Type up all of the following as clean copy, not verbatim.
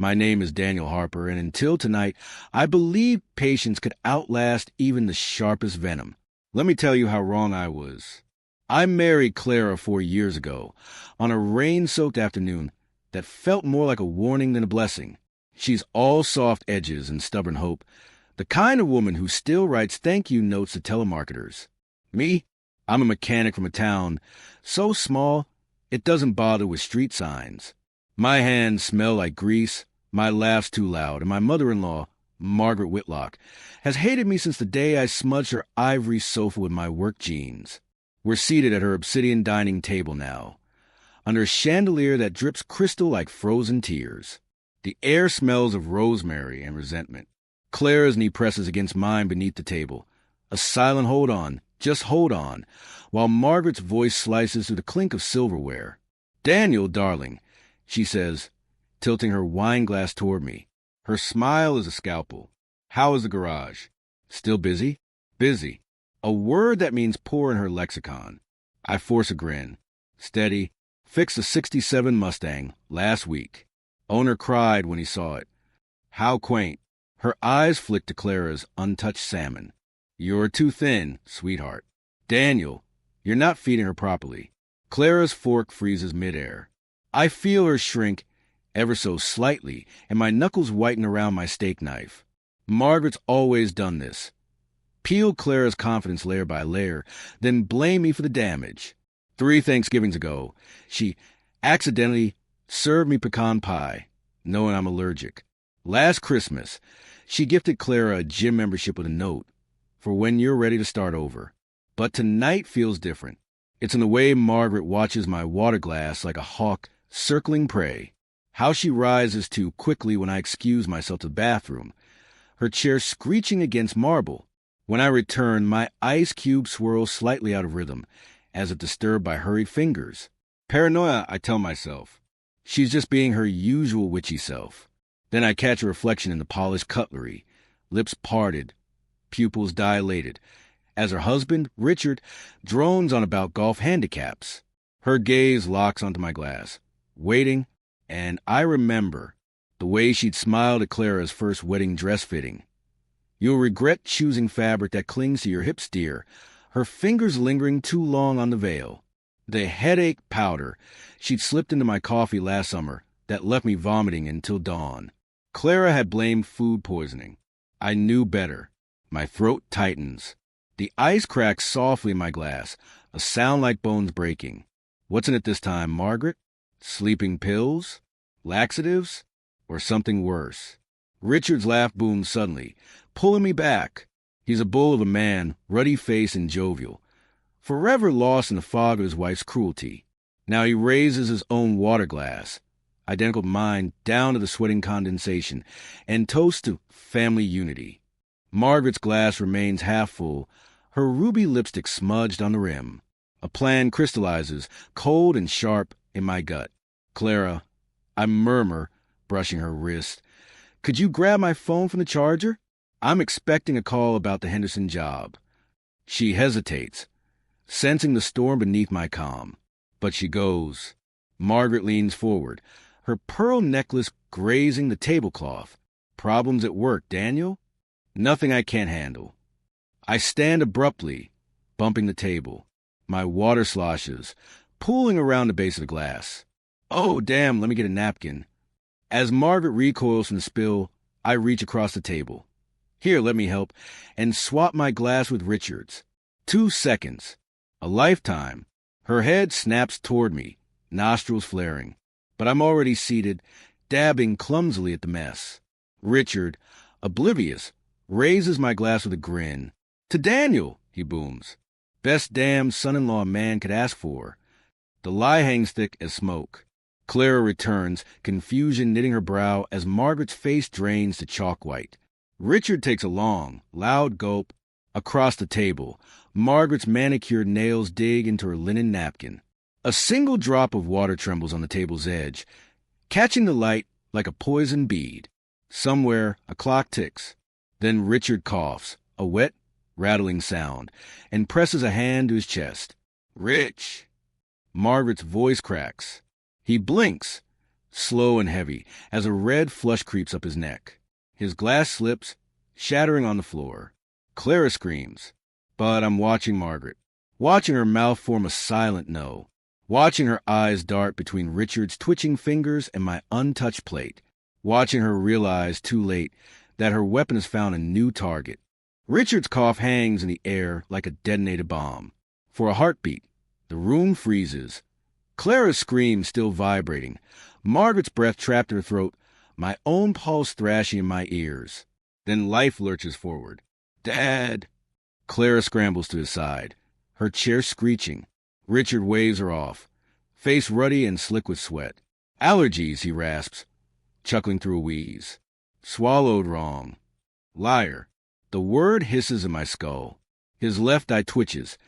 My name is Daniel Harper, and until tonight, I believed patience could outlast even the sharpest venom. Let me tell you how wrong I was. I married Clara 4 years ago, on a rain-soaked afternoon that felt more like a warning than a blessing. She's all soft edges and stubborn hope, the kind of woman who still writes thank-you notes to telemarketers. Me? I'm a mechanic from a town so small it doesn't bother with street signs. My hands smell like grease, my laugh's too loud, and my mother-in-law, Margaret Whitlock, has hated me since the day I smudged her ivory sofa with my work jeans. We're seated at her obsidian dining table now, under a chandelier that drips crystal like frozen tears. The air smells of rosemary and resentment. Clara's knee presses against mine beneath the table. A silent hold on, just hold on, while Margaret's voice slices through the clink of silverware. "Daniel, darling," she says, tilting her wine glass toward me. Her smile is a scalpel. "How is the garage? Still busy?" Busy. A word that means poor in her lexicon. I force a grin. Steady. Fixed a '67 Mustang last week. Owner cried when he saw it. How quaint. Her eyes flick to Clara's untouched salmon. "You're too thin, sweetheart." "Daniel, you're not feeding her properly." Clara's fork freezes midair. I feel her shrink ever so slightly, and my knuckles whiten around my steak knife. Margaret's always done this. Peel Clara's confidence layer by layer, then blame me for the damage. 3 Thanksgivings ago, she accidentally served me pecan pie, knowing I'm allergic. Last Christmas, she gifted Clara a gym membership with a note, for when you're ready to start over. But tonight feels different. It's in the way Margaret watches my water glass like a hawk circling prey. How she rises too quickly when I excuse myself to the bathroom, her chair screeching against marble. When I return, my ice cube swirls slightly out of rhythm, as if disturbed by hurried fingers. Paranoia, I tell myself. She's just being her usual witchy self. Then I catch a reflection in the polished cutlery, lips parted, pupils dilated, as her husband, Richard, drones on about golf handicaps. Her gaze locks onto my glass, waiting, and I remember the way she'd smiled at Clara's first wedding dress fitting. "You'll regret choosing fabric that clings to your hips, dear," her fingers lingering too long on the veil. The headache powder she'd slipped into my coffee last summer that left me vomiting until dawn. Clara had blamed food poisoning. I knew better. My throat tightens. The ice cracks softly in my glass, a sound like bones breaking. What's in it this time, Margaret? Sleeping pills? Laxatives? Or something worse? Richard's laugh boomed suddenly, pulling me back. He's a bull of a man, ruddy-faced and jovial, forever lost in the fog of his wife's cruelty. Now he raises his own water glass, identical to mine, down to the sweating condensation, and toasts to family unity. Margaret's glass remains half full, her ruby lipstick smudged on the rim. A plan crystallizes, cold and sharp, in my gut. "Clara," I murmur, brushing her wrist, "could you grab my phone from the charger? I'm expecting a call about the Henderson job." She hesitates, sensing the storm beneath my calm. But she goes. Margaret leans forward, her pearl necklace grazing the tablecloth. "Problems at work, Daniel?" "Nothing I can't handle." I stand abruptly, bumping the table. My water sloshes, pooling around the base of the glass. "Oh, damn, let me get a napkin." As Margaret recoils from the spill, I reach across the table. "Here, let me help," and swap my glass with Richard's. 2 seconds. A lifetime. Her head snaps toward me, nostrils flaring. But I'm already seated, dabbing clumsily at the mess. Richard, oblivious, raises my glass with a grin. "To Daniel," he booms. "Best damn son-in-law a man could ask for." The lie hangs thick as smoke. Clara returns, confusion knitting her brow as Margaret's face drains to chalk white. Richard takes a long, loud gulp. Across the table, Margaret's manicured nails dig into her linen napkin. A single drop of water trembles on the table's edge, catching the light like a poisoned bead. Somewhere, a clock ticks. Then Richard coughs, a wet, rattling sound, and presses a hand to his chest. "Rich!" Margaret's voice cracks. He blinks, slow and heavy, as a red flush creeps up his neck. His glass slips, shattering on the floor. Clara screams, but I'm watching Margaret, watching her mouth form a silent no, watching her eyes dart between Richard's twitching fingers and my untouched plate, watching her realize too late that her weapon has found a new target. Richard's cough hangs in the air like a detonated bomb. For a heartbeat, the room freezes. Clara's scream still vibrating, Margaret's breath trapped in her throat, my own pulse thrashing in my ears. Then life lurches forward. Dad! Clara scrambles to his side, her chair screeching. Richard waves her off, face ruddy and slick with sweat. Allergies, he rasps, chuckling through a wheeze. Swallowed wrong. Liar. The word hisses in my skull. His left eye twitches,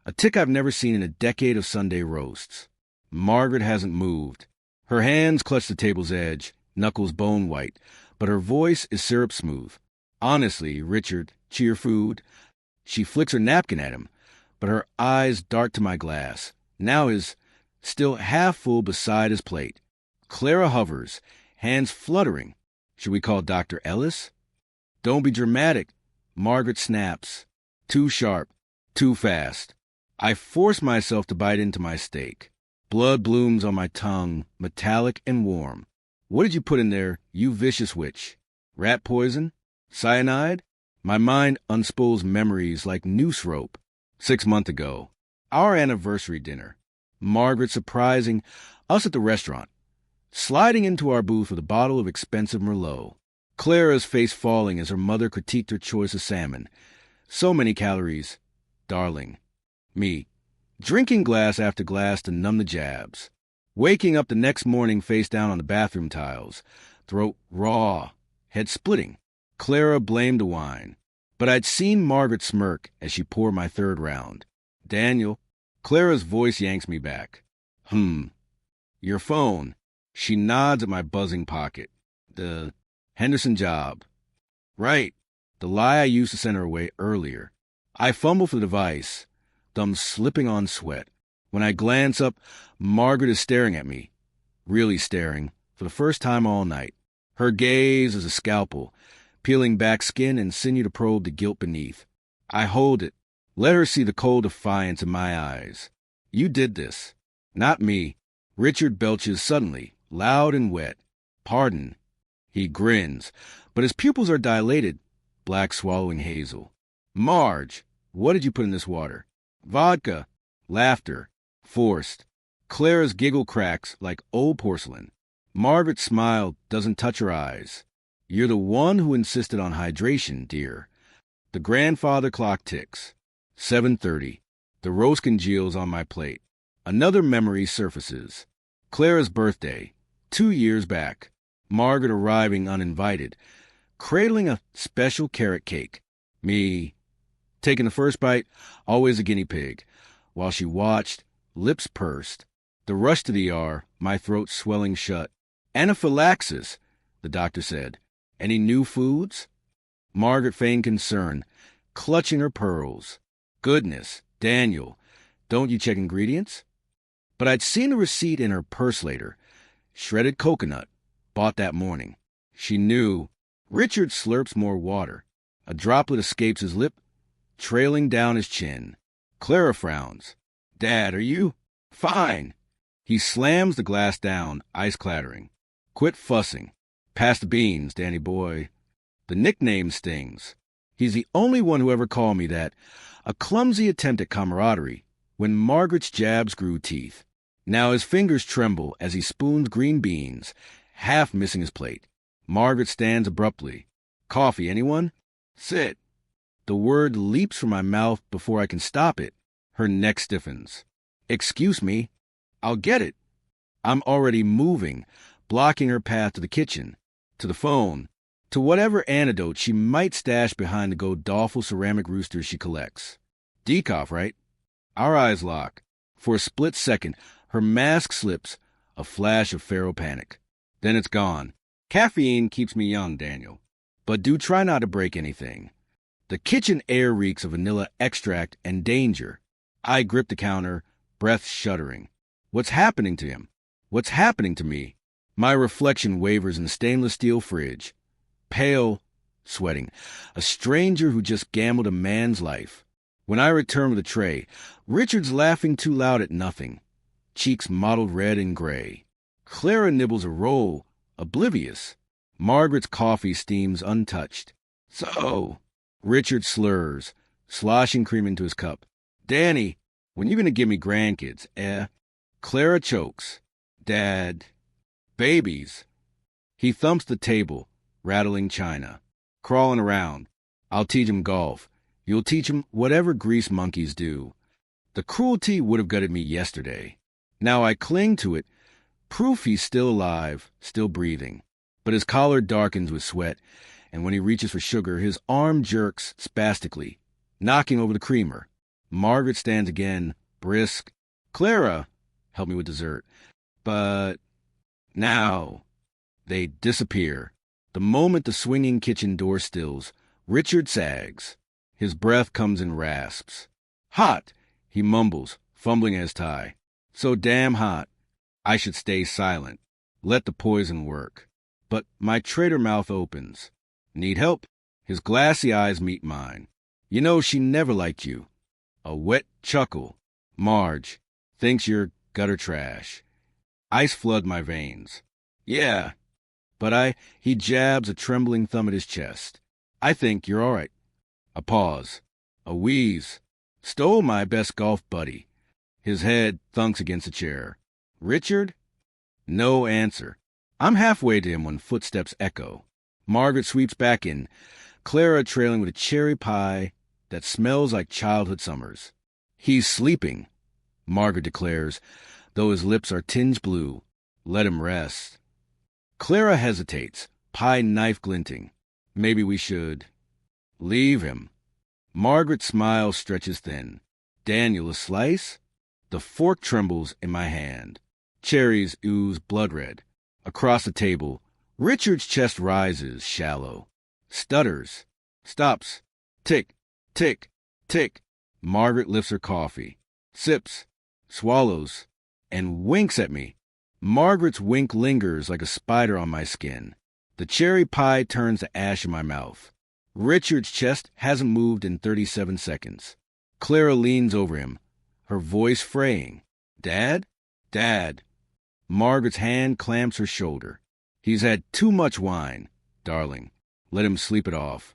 a tick I've never seen in a decade of Sunday roasts. Margaret hasn't moved. Her hands clutch the table's edge, knuckles bone white, but her voice is syrup smooth. Honestly, Richard, cheer food. She flicks her napkin at him, but her eyes dart to my glass, now is still half full beside his plate. Clara hovers, hands fluttering. Should we call Dr. Ellis? Don't be dramatic. Margaret snaps. Too sharp, too fast. I force myself to bite into my steak. Blood blooms on my tongue, metallic and warm. What did you put in there, you vicious witch? Rat poison? Cyanide? My mind unspools memories like noose rope. 6 months ago, our anniversary dinner. Margaret surprising us at the restaurant, sliding into our booth with a bottle of expensive Merlot. Clara's face falling as her mother critiqued her choice of salmon. So many calories. Darling. Me. Drinking glass after glass to numb the jabs. Waking up the next morning face down on the bathroom tiles. Throat raw. Head splitting. Clara blamed the wine. But I'd seen Margaret smirk as she poured my third round. Daniel. Clara's voice yanks me back. Your phone. She nods at my buzzing pocket. The Henderson job. Right. The lie I used to send her away earlier. I fumble for the device, thumbs slipping on sweat. When I glance up, Margaret is staring at me. Really staring, for the first time all night. Her gaze is a scalpel, peeling back skin and sinew to probe the guilt beneath. I hold it. Let her see the cold defiance in my eyes. You did this. Not me. Richard belches suddenly, loud and wet. Pardon. He grins, but his pupils are dilated, black swallowing hazel. Marge, what did you put in this water? Vodka. Laughter. Forced. Clara's giggle cracks like old porcelain. Margaret's smile doesn't touch her eyes. You're the one who insisted on hydration, dear. The grandfather clock ticks. 7:30. The roast congeals on my plate. Another memory surfaces. Clara's birthday, 2 years back. Margaret arriving uninvited, cradling a special carrot cake. Me, taking the first bite, always a guinea pig. While she watched, lips pursed. The rush to the ER, my throat swelling shut. Anaphylaxis, the doctor said. Any new foods? Margaret feigned concern, clutching her pearls. Goodness, Daniel, don't you check ingredients? But I'd seen the receipt in her purse later. Shredded coconut, bought that morning. She knew. Richard slurps more water. A droplet escapes his lip, trailing down his chin. Clara frowns. Dad, are you? Fine. He slams the glass down, ice clattering. Quit fussing. Pass the beans, Danny boy. The nickname stings. He's the only one who ever called me that. A clumsy attempt at camaraderie, when Margaret's jabs grew teeth. Now his fingers tremble as he spoons green beans, half missing his plate. Margaret stands abruptly. Coffee, anyone? Sit. The word leaps from my mouth before I can stop it. Her neck stiffens. Excuse me. I'll get it. I'm already moving, blocking her path to the kitchen, to the phone, to whatever antidote she might stash behind the godawful ceramic roosters she collects. Decaf, right? Our eyes lock. For a split second, her mask slips, a flash of feral panic. Then it's gone. Caffeine keeps me young, Daniel. But do try not to break anything. The kitchen air reeks of vanilla extract and danger. I grip the counter, breath shuddering. What's happening to him? What's happening to me? My reflection wavers in the stainless steel fridge. Pale, sweating. A stranger who just gambled a man's life. When I return with a tray, Richard's laughing too loud at nothing. Cheeks mottled red and gray. Clara nibbles a roll, oblivious. Margaret's coffee steams untouched. So, Richard slurs, sloshing cream into his cup. Danny, when you gonna give me grandkids, eh? Clara chokes. Dad. Babies. He thumps the table, rattling china. Crawling around. I'll teach him golf. You'll teach him whatever grease monkeys do. The cruelty would have gutted me yesterday. Now I cling to it, proof he's still alive, still breathing. But his collar darkens with sweat, and when he reaches for sugar, his arm jerks spastically, knocking over the creamer. Margaret stands again, brisk. Clara, help me with dessert. But now they disappear. The moment the swinging kitchen door stills, Richard sags. His breath comes in rasps. Hot, he mumbles, fumbling at his tie. So damn hot. I should stay silent. Let the poison work. But my traitor mouth opens. Need help? His glassy eyes meet mine. You know she never liked you. A wet chuckle. Marge thinks you're gutter trash. Ice flood my veins. Yeah. But he jabs a trembling thumb at his chest. I think you're all right. A pause. A wheeze. Stole my best golf buddy. His head thunks against a chair. Richard? No answer. I'm halfway to him when footsteps echo. Margaret sweeps back in, Clara trailing with a cherry pie that smells like childhood summers. He's sleeping, Margaret declares, though his lips are tinged blue. Let him rest. Clara hesitates, pie knife glinting. Maybe we should leave him. Margaret's smile stretches thin. Daniel, a slice? The fork trembles in my hand. Cherries ooze blood red. Across the table, Richard's chest rises, shallow. Stutters. Stops. Tick, tick, tick. Margaret lifts her coffee. Sips. Swallows. And winks at me. Margaret's wink lingers like a spider on my skin. The cherry pie turns to ash in my mouth. Richard's chest hasn't moved in 37 seconds. Clara leans over him, her voice fraying. Dad? Dad. Margaret's hand clamps her shoulder. He's had too much wine, darling. Let him sleep it off.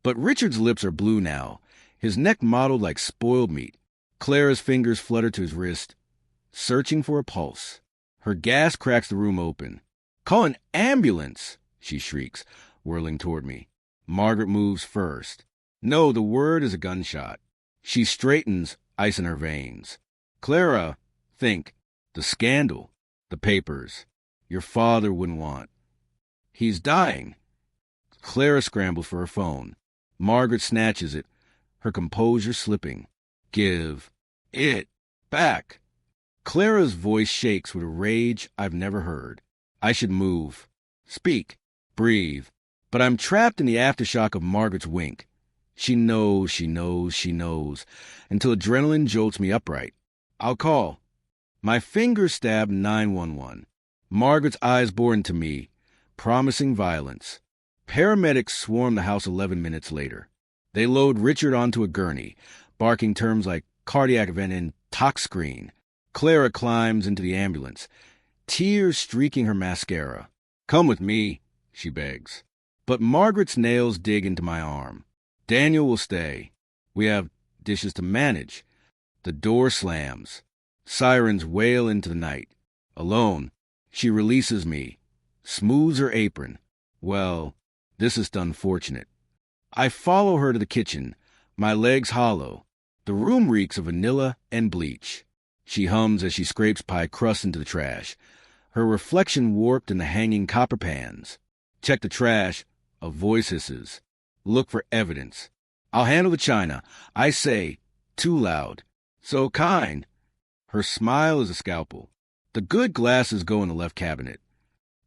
But Richard's lips are blue now, his neck mottled like spoiled meat. Clara's fingers flutter to his wrist, searching for a pulse. Her gas cracks the room open. Call an ambulance, she shrieks, whirling toward me. Margaret moves first. No, the word is a gunshot. She straightens, ice in her veins. Clara, think. The scandal. The papers. Your father wouldn't want. He's dying. Clara scrambles for her phone. Margaret snatches it, her composure slipping. Give it back. Clara's voice shakes with a rage I've never heard. I should move. Speak. Breathe. But I'm trapped in the aftershock of Margaret's wink. She knows, she knows, she knows, until adrenaline jolts me upright. I'll call. My fingers stab 911. Margaret's eyes bore into me, promising violence. Paramedics swarm the house 11 minutes later. They load Richard onto a gurney, barking terms like cardiac event and tox screen. Clara climbs into the ambulance, tears streaking her mascara. Come with me, she begs. But Margaret's nails dig into my arm. Daniel will stay. We have dishes to manage. The door slams. Sirens wail into the night. Alone, she releases me, smooths her apron. Well, this is unfortunate. I follow her to the kitchen, my legs hollow. The room reeks of vanilla and bleach. She hums as she scrapes pie crust into the trash, her reflection warped in the hanging copper pans. Check the trash, a voice hisses. Look for evidence. I'll handle the china. I say, too loud. So kind. Her smile is a scalpel. The good glasses go in the left cabinet.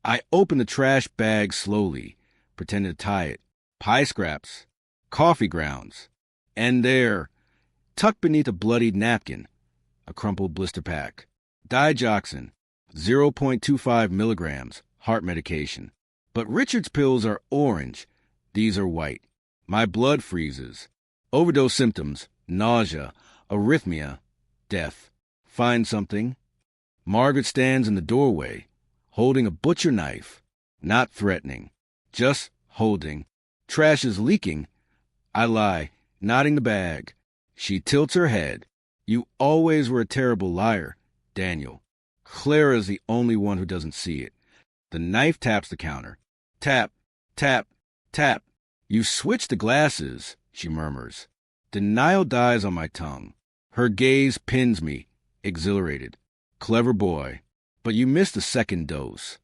I open the trash bag slowly, pretending to tie it. Pie scraps. Coffee grounds. And there, tucked beneath a bloodied napkin, a crumpled blister pack. Digoxin. 0.25 milligrams, heart medication. But Richard's pills are orange. These are white. My blood freezes. Overdose symptoms, nausea, arrhythmia, death. Find something? Margaret stands in the doorway, holding a butcher knife. Not threatening, just holding. Trash is leaking. I lie, nodding the bag. She tilts her head. You always were a terrible liar, Daniel. Clara's the only one who doesn't see it. The knife taps the counter. Tap, tap, tap. You switched the glasses, she murmurs. Denial dies on my tongue. Her gaze pins me, exhilarated. Clever boy, but you missed a second dose.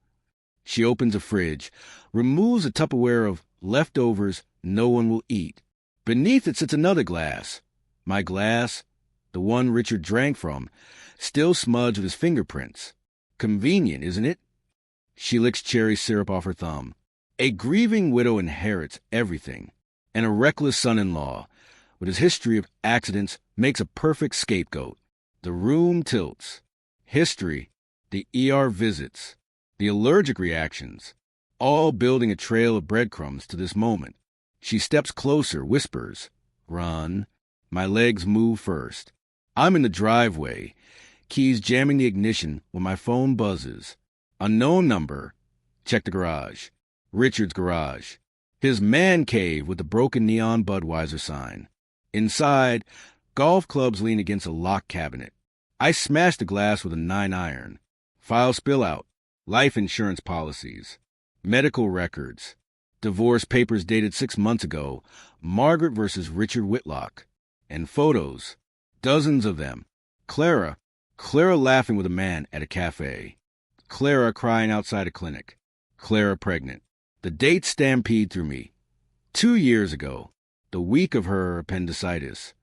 She opens a fridge, removes a Tupperware of leftovers no one will eat. Beneath it sits another glass. My glass, the one Richard drank from, still smudged with his fingerprints. Convenient, isn't it? She licks cherry syrup off her thumb. A grieving widow inherits everything, and a reckless son-in-law, with his history of accidents, makes a perfect scapegoat. The room tilts. History, the ER visits, the allergic reactions, all building a trail of breadcrumbs to this moment. She steps closer, whispers, "Run." My legs move first. I'm in the driveway, keys jamming the ignition when my phone buzzes. Unknown number. Check the garage. Richard's garage. His man cave with the broken neon Budweiser sign. Inside, golf clubs lean against a locked cabinet. I smash the glass with a 9-iron. File spill out. Life insurance policies. Medical records. Divorce papers dated 6 months ago. Margaret versus Richard Whitlock. And photos. Dozens of them. Clara laughing with a man at a cafe. Clara crying outside a clinic. Clara pregnant. The dates stampede through me. 2 years ago. The week of her appendicitis.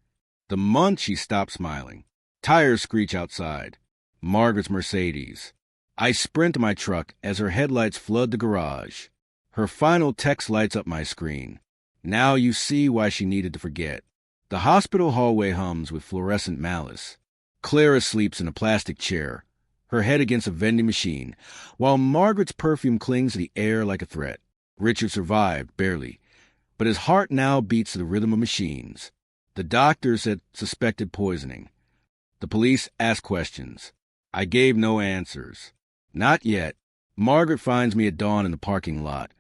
The month she stopped smiling. Tires screech outside. Margaret's Mercedes. I sprint to my truck as her headlights flood the garage. Her final text lights up my screen. Now you see why she needed to forget. The hospital hallway hums with fluorescent malice. Clara sleeps in a plastic chair, her head against a vending machine, while Margaret's perfume clings to the air like a threat. Richard survived, barely, but his heart now beats to the rhythm of machines. The doctor said suspected poisoning. The police asked questions. I gave no answers. Not yet. Margaret finds me at dawn in the parking lot,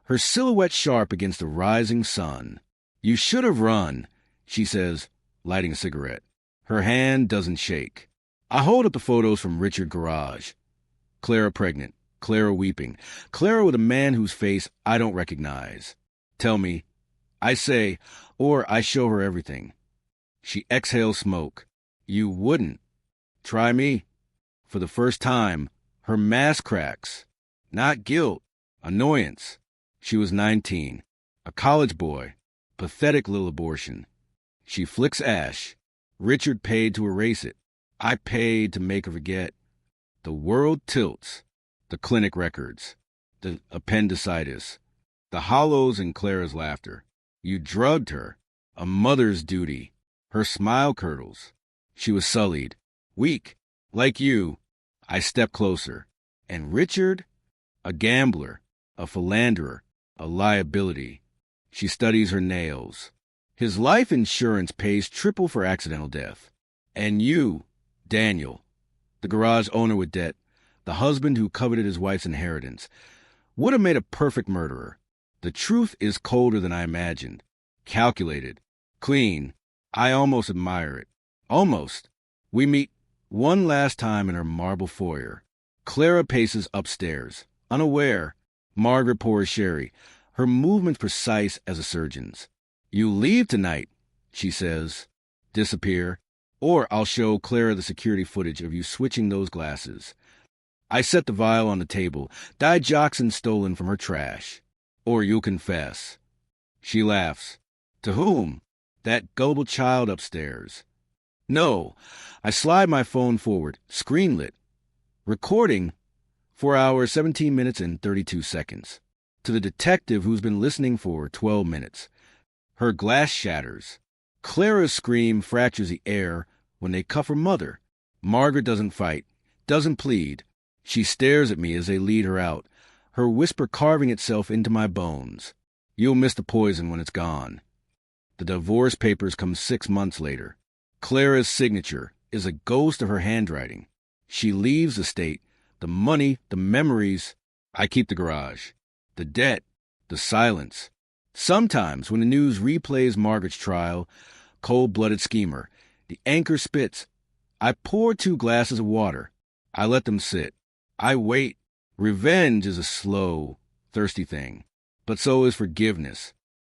her silhouette sharp against the rising sun. You should have run, she says, lighting a cigarette. Her hand doesn't shake. I hold up the photos from Richard's garage. Clara pregnant, Clara weeping, Clara with a man whose face I don't recognize. Tell me, I say, or I show her everything. She exhales smoke. You wouldn't. Try me. For the first time, her mask cracks. Not guilt, annoyance. She was 19, a college boy, pathetic little abortion. She flicks ash. Richard paid to erase it. I paid to make her forget. The world tilts. The clinic records. The appendicitis. The hollows in Clara's laughter. You drugged her. A mother's duty. Her smile curdles. She was sullied. Weak. Like you. I step closer. And Richard? A gambler. A philanderer. A liability. She studies her nails. His life insurance pays triple for accidental death. And you, Daniel, the garage owner with debt, the husband who coveted his wife's inheritance, would have made a perfect murderer. The truth is colder than I imagined. Calculated. Clean. I almost admire it. Almost. We meet one last time in her marble foyer. Clara paces upstairs, unaware. Margaret pours sherry, her movements precise as a surgeon's. You leave tonight, she says. Disappear, or I'll show Clara the security footage of you switching those glasses. I set the vial on the table, digoxin stolen from her trash. Or you'll confess. She laughs. To whom? That gullible child upstairs. No. I slide my phone forward, screen lit. Recording 4 hours, 17 minutes, and 32 seconds. To the detective who's been listening for 12 minutes. Her glass shatters. Clara's scream fractures the air when they cuff her mother. Margaret doesn't fight, doesn't plead. She stares at me as they lead her out, her whisper carving itself into my bones. You'll miss the poison when it's gone. The divorce papers come 6 months later. Clara's signature is a ghost of her handwriting. She leaves the state, the money, the memories. I keep the garage. The debt, the silence. Sometimes when the news replays Margaret's trial, cold-blooded schemer, the anchor spits. I pour 2 glasses of water. I let them sit. I wait. Revenge is a slow, thirsty thing. But so is forgiveness.